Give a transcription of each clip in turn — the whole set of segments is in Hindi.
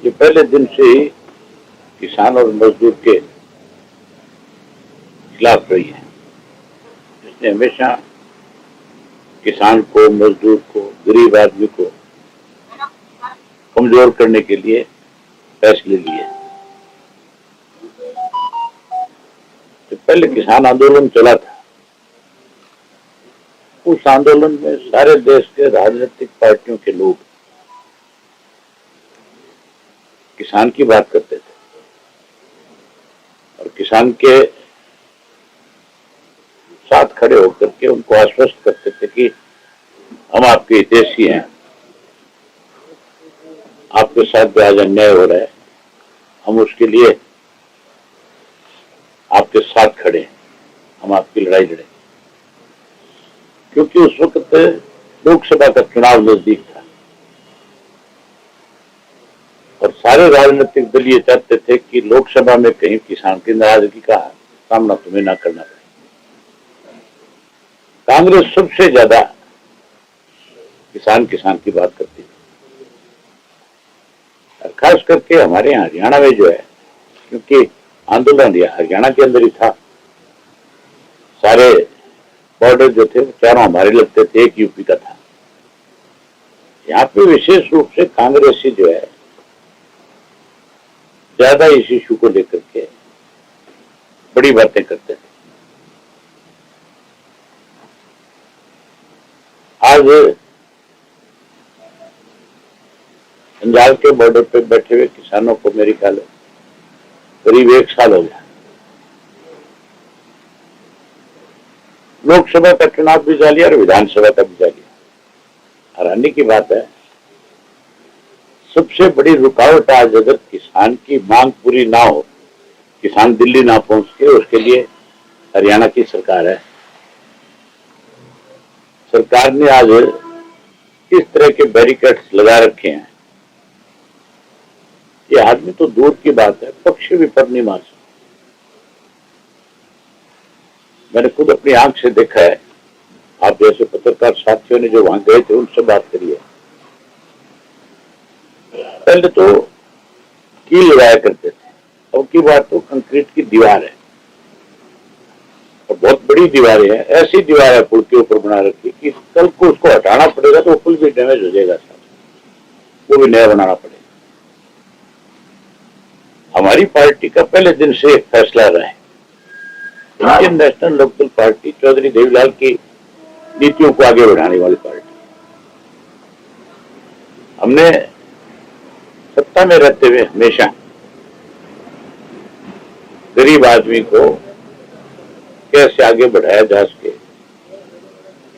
ये पहले दिन से ही किसान और मजदूर के खिलाफ रही है। इसने हमेशा किसान को, मजदूर को, गरीब आदमी को कमजोर करने के लिए फैसले लिए। तो पहले किसान आंदोलन चला था, उस आंदोलन में सारे देश के राजनीतिक पार्टियों के लोग किसान की बात करते थे और किसान के साथ खड़े होकर के उनको आश्वस्त करते थे कि हम आपके हितैषी हैं, आपके साथ भी आज अन्याय हो रहा है, हम उसके लिए आपके साथ खड़े हैं, हम आपकी लड़ाई लड़ेंगे। क्योंकि उस वक्त लोकसभा का चुनाव नजदीक था और सारे राजनीतिक दल ये चाहते थे कि लोकसभा में कहीं किसान की नाराजगी का सामना तुम्हें ना करना पड़े। कांग्रेस सबसे ज्यादा किसान की बात करती थी और खास करके हमारे यहाँ हरियाणा में जो है, क्योंकि आंदोलन हरियाणा के अंदर ही था, सारे बॉर्डर जो थे वो चारों हमारे लगते थे, एक यूपी का था। यहाँ पे विशेष रूप से कांग्रेसी जो है ज्यादा इस इशू को लेकर के बड़ी बातें करते थे। आज पंजाब के बॉर्डर पे बैठे हुए किसानों को मेरे ख्याल करीब 1 साल हो गया। लोकसभा का चुनाव भी जा लिया और विधानसभा का भी जा लिया। हैरानी की बात है, सबसे बड़ी रुकावट आज अगर किसान की मांग पूरी ना हो, किसान दिल्ली ना पहुंच के, उसके लिए हरियाणा की सरकार है। सरकार ने आज इस तरह के बैरिकेड्स लगा रखे हैं, ये आदमी तो दूर की बात है, पक्षी भी पर नहीं मार सकते। मैंने खुद अपनी आंख से देखा है, आप जैसे पत्रकार साथियों ने जो वहां गए थे उनसे बात करिए। पहले तो कील लगाया करते थे, अब की बात तो कंक्रीट की दीवार है और बहुत बड़ी दीवारें हैं। ऐसी दीवार है पुल के ऊपर बना रखी कि कल को उसको हटाना पड़ेगा तो पुल भी डैमेज हो जाएगा, वो भी नया बनाना पड़ेगा। हमारी पार्टी का पहले दिन से एक फैसला रहा है, Indian National Lok Dal party Chaudhary Devi Lal की नीतियों को आगे बढ़ाने वाली पार्टी। हमने सत्ता में रहते हुए हमेशा गरीब आदमी को कैसे आगे बढ़ाया जा सके,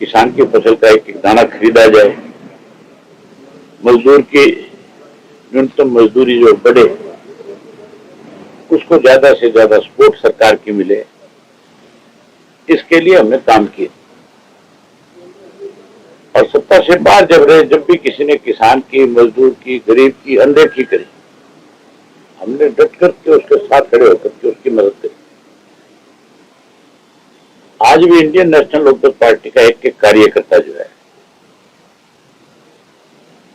किसान की फसल का एक दाना खरीदा जाए, मजदूर की न्यूनतम मजदूरी जो बढ़े उसको ज्यादा से ज्यादा सपोर्ट सरकार की मिले, इसके लिए हमने काम किया। और सत्ता से बाहर जब रहे, जब भी किसी ने किसान की, मजदूर की, गरीब की अनदेखी करी, हमने डट करके उसके साथ खड़े होकर के उसकी मदद करी। आज भी इंडियन नेशनल लोकदल पार्टी का एक कार्यकर्ता जो है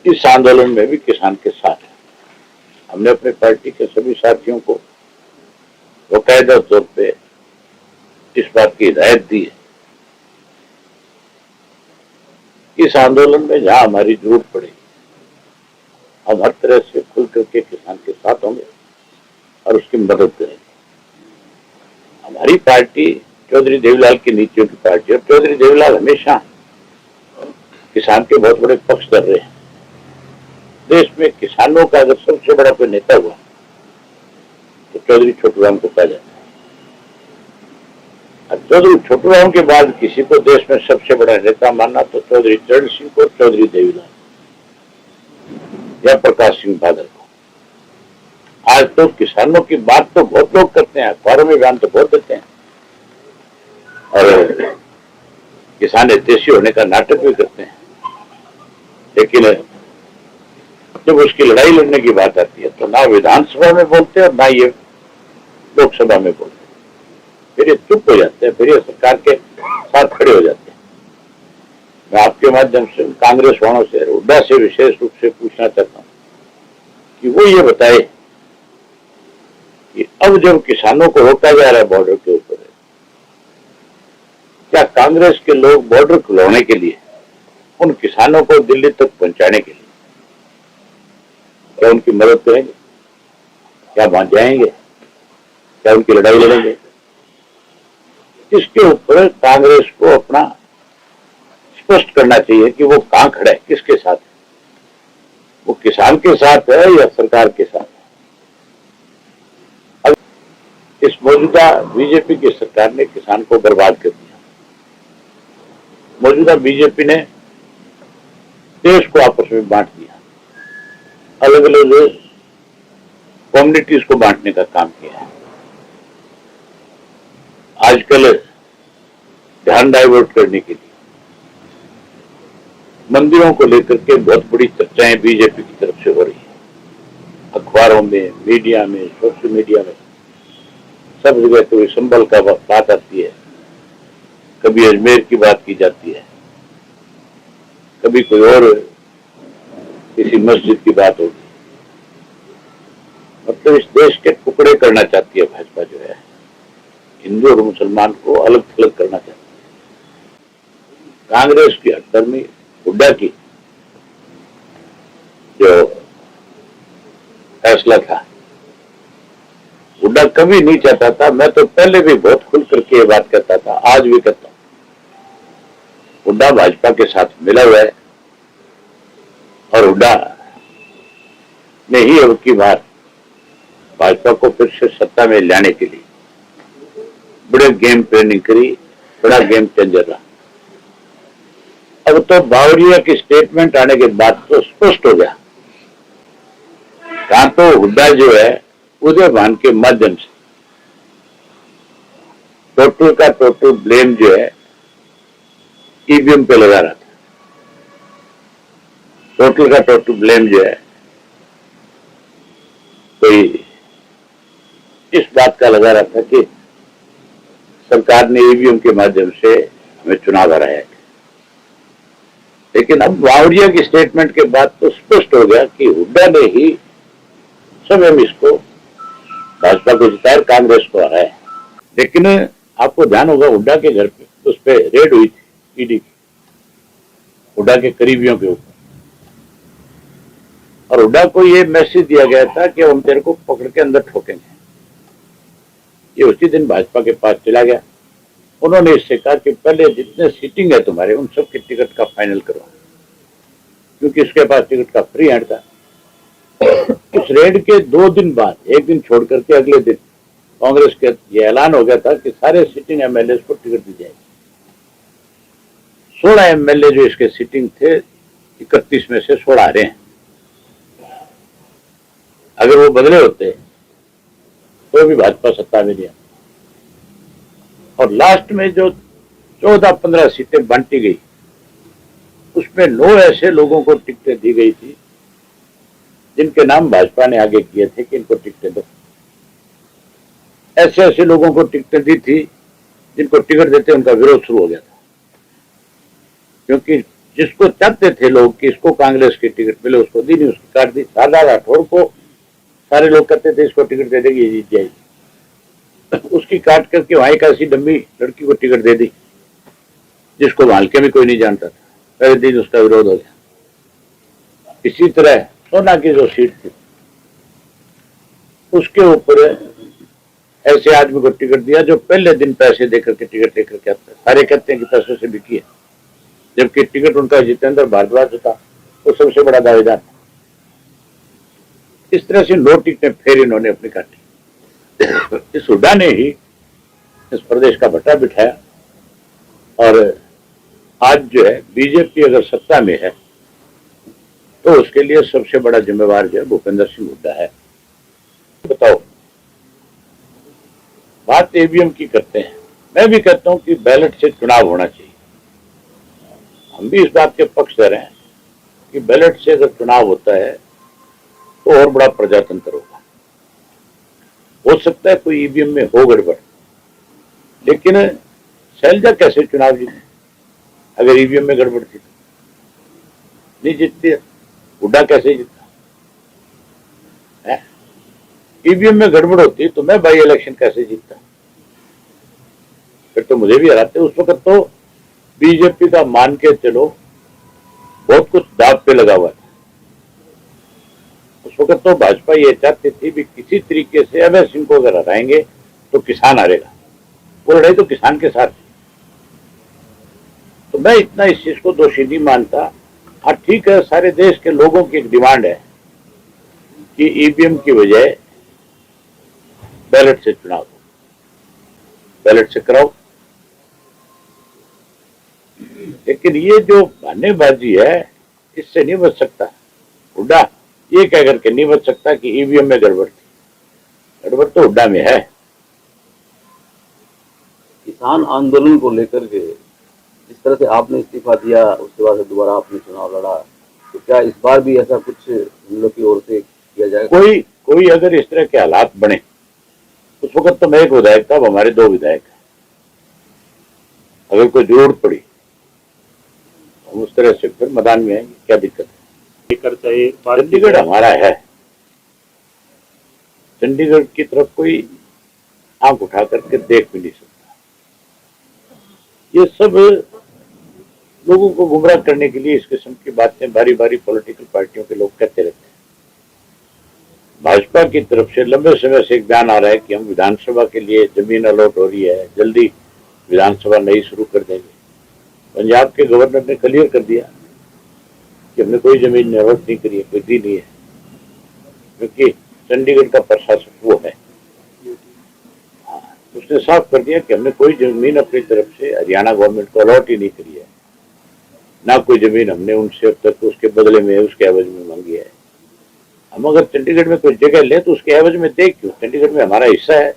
इस आंदोलन में भी किसान के साथ है। हमने अपने पार्टी के सभी साथियों को बाकायदा तौर पे इस बात की हिदायत दी है, इस आंदोलन में जहां हमारी जरूरत पड़ेगी हम हर तरह से खुल करके किसान के साथ होंगे और उसकी मदद करेंगे। हमारी पार्टी चौधरी देवीलाल की नीतियों की पार्टी, और चौधरी देवीलाल हमेशा किसान के बहुत बड़े पक्षधर रहे हैं। देश में किसानों का अगर सबसे बड़ा कोई नेता हुआ तो चौधरी छोटूराम को कहा जाता है। चौधरी छोटूराम के बाद किसी को देश में सबसे बड़ा नेता मानना तो चौधरी चरण सिंह को, चौधरी देवीलाल या प्रकाश सिंह बादल को। आज तो किसानों की बात तो बहुत लोग करते हैं, अखबारों में बयान तो बहुत देते हैं और किसान हितैषी होने का नाटक भी करते हैं, लेकिन जब उसकी लड़ाई लड़ने की बात आती है तो ना विधानसभा में बोलते हैं और ना ये लोकसभा में बोलते हैं। फिर ये चुप हो जाते हैं, फिर ये सरकार के साथ खड़े हो जाते हैं। मैं आपके माध्यम से कांग्रेस वालों से, हुड्डा से विशेष रूप से पूछना चाहता हूँ कि वो ये बताए कि अब जब किसानों को रोका जा रहा है बॉर्डर के ऊपर, क्या कांग्रेस के लोग बॉर्डर खुलवाने के लिए, उन किसानों को दिल्ली तक पहुंचाने के लिए क्या उनकी मदद करेंगे? क्या वहां जाएंगे? क्या उनकी लड़ाई लड़ेंगे? इसके ऊपर कांग्रेस को अपना स्पष्ट करना चाहिए कि वो कहां खड़ा है, किसके साथ है। वो किसान के साथ है या सरकार के साथ है। अब इस मौजूदा बीजेपी की सरकार ने किसान को बर्बाद कर दिया। मौजूदा बीजेपी ने देश को आपस में बांट दिया, अलग अलग कम्युनिटीज को बांटने का काम किया है। आजकल ध्यान डाइवर्ट करने के लिए मंदिरों को लेकर के बहुत बड़ी चर्चाएं बीजेपी की तरफ से हो रही है। अखबारों में, मीडिया में, सोशल मीडिया में, सब जगह तो संभल का बात आती है, कभी अजमेर की बात की जाती है, कभी कोई और किसी मस्जिद की बात होगी। मतलब इस देश के टुकड़े करना चाहती है भाजपा, जो है हिंदू और मुसलमान को अलग थलग करना चाहती है। कांग्रेस की हटधर्मी हुड्डा की जो फैसला था, हुड्डा कभी नहीं चाहता था, मैं तो पहले भी बहुत खुल करके ये बात करता था, आज भी कहता हूं, हुड्डा भाजपा के साथ मिला हुआ है और हुड्डा ने ही अब की बार भाजपा को फिर से सत्ता में लाने के लिए बड़े गेम प्लानिंग करी, बड़ा गेम चेंजर रहा। अब तो बावरिया की स्टेटमेंट आने के बाद तो स्पष्ट हो गया, कहां तो हुड्डा जो है उदय भान के माध्यम से टोटल का टोटल ब्लेम जो है ईवीएम पे लगा रहा था। टोटल का टोटल ब्लेम जो है कोई इस बात का लगा रहा था कि सरकार ने ईवीएम के माध्यम से हमें चुनाव हराया। लेकिन अब बावरिया की स्टेटमेंट के बाद तो स्पष्ट हो गया कि हुड्डा ने ही स्वयं इसको भाजपा को जिताया, कांग्रेस को हराया। लेकिन आपको ध्यान होगा हुड्डा के घर पे उस पर रेड हुई थी ईडी की, हुड्डा के करीबियों के ऊपर, और हुड्डा को ये मैसेज दिया गया था कि हम तेरे को पकड़ के अंदर ठोकेंगे। ये उसी दिन भाजपा के पास चला गया। उन्होंने इससे कहा कि पहले जितने सीटिंग है तुम्हारे उन सब की टिकट का फाइनल करो, क्योंकि इसके पास टिकट का फ्री हैंड था। इस रेड के 2 दिन बाद, एक दिन छोड़ करके अगले दिन कांग्रेस के ये ऐलान हो गया था कि सारे सिटिंग एमएलए को टिकट दी जाएगी। 16 एमएलए जो इसके सिटिंग थे, 31 में से 16 आ रहे हैं। अगर वो बदले होते तो भी भाजपा सत्ता में नहीं। और लास्ट में जो 14-15 सीटें बांटी गई, उसमें 9 ऐसे लोगों को टिकटें दी गई थी जिनके नाम भाजपा ने आगे किए थे कि इनको टिकटें दो। ऐसे ऐसे लोगों को टिकटें दी थी जिनको टिकट देते उनका विरोध शुरू हो गया था, क्योंकि जिसको चाहते थे लोग कि इसको कांग्रेस की टिकट मिले, उसको दी नहीं, उसकी काट दी। शारदा राठौड़ को सारे लोग कहते थे इसको टिकट दे देगी, ये जीत जाएगी। उसकी काट करके वहां एक ऐसी डम्मी लड़की को टिकट दे दी जिसको मालके में कोई नहीं जानता था। पहले दिन उसका विरोध हो गया। इसी तरह सोना की जो सीट थी उसके ऊपर ऐसे आदमी को टिकट दिया जो पहले दिन पैसे देकर के टिकट लेकर के आता है। सारे कहते हैं कि पैसों से बिकी है, जबकि टिकट उनका जितेंद्र भारद्वाज था, वो सबसे बड़ा दावेदार था। इस तरह से 9 टिकटें फिर इन्होंने अपनी काटी। इस हुड्डा ने ही इस प्रदेश का भट्टा बिठाया, और आज जो है बीजेपी अगर सत्ता में है तो उसके लिए सबसे बड़ा जिम्मेवार जो है भूपेंद्र सिंह हुड्डा है। बताओ, बात ईवीएम की करते हैं, मैं भी कहता हूं कि बैलेट से चुनाव होना चाहिए। हम भी इस बात के पक्षधर हैं कि बैलेट से अगर चुनाव होता है तो और बड़ा प्रजातंत्र होगा। हो सकता है कोई ईवीएम में हो गड़बड़, लेकिन शैलजा कैसे चुनाव जीते अगर ईवीएम में गड़बड़ थी? नहीं जीतती है। हुड्डा कैसे जीता? ईवीएम में गड़बड़ होती तो मैं बाई इलेक्शन कैसे जीतता? फिर तो मुझे भी हराते। उस वक्त तो बीजेपी का मान के चलो बहुत कुछ दाव पे लगा हुआ था। उस वक्त तो भाजपा ये चाहती थी भी किसी तरीके से अभय सिंह को अगर हराएंगे तो किसान हारेगा, वो लड़ाई तो किसान के साथ। तो मैं इतना इस चीज को दोषी नहीं मानता। हाँ ठीक है, सारे देश के लोगों की एक डिमांड है कि ईवीएम की बजाय बैलेट से चुनाव हो, बैलेट से कराओ। लेकिन ये जो बहानेबाजी है इससे नहीं बच सकता। हुड्डा ये कह करके नहीं बच सकता कि ईवीएम में गड़बड़ थी। गड़बड़ तो हुड्डा में है। किसान आंदोलन को लेकर के जिस तरह से आपने इस्तीफा दिया, उसके बाद दोबारा आपने चुनाव लड़ा, तो क्या इस बार भी ऐसा कुछ हम लोग की ओर से किया जाएगा? कोई अगर इस तरह के हालात बने, उस वक्त तो मैं एक विधायक था, अब हमारे 2 विधायक हैं। अगर कोई जरूरत पड़ी हम उस तरह से फिर मैदान में आएंगे, क्या दिक्कत है? चंडीगढ़ हमारा है। चंडीगढ़ की तरफ कोई आंख उठा करके देख भी नहीं सकता। ये सब लोगों को गुमराह करने के लिए इस किस्म की बातें बारी बारी पॉलिटिकल पार्टियों के लोग कहते रहते हैं। भाजपा की तरफ से लंबे समय से एक बयान आ रहा है कि हम विधानसभा के लिए जमीन अलॉट हो रही है, जल्दी विधानसभा नई शुरू कर देंगे। पंजाब के गवर्नर ने क्लियर कर दिया कि हमने कोई जमीन अलॉट नहीं करी है, कोई दी नहीं है, क्योंकि चंडीगढ़ का प्रशासक वो है। उसने साफ कर दिया कि हमने कोई जमीन अपनी तरफ से हरियाणा गवर्नमेंट को अलॉट ही नहीं करी है, ना कोई जमीन हमने उनसे अब तक उसके बदले में उसके एवज में मांगी है। हम अगर चंडीगढ़ में कोई जगह ले तो उसके एवज में दे क्यों? चंडीगढ़ में हमारा हिस्सा है,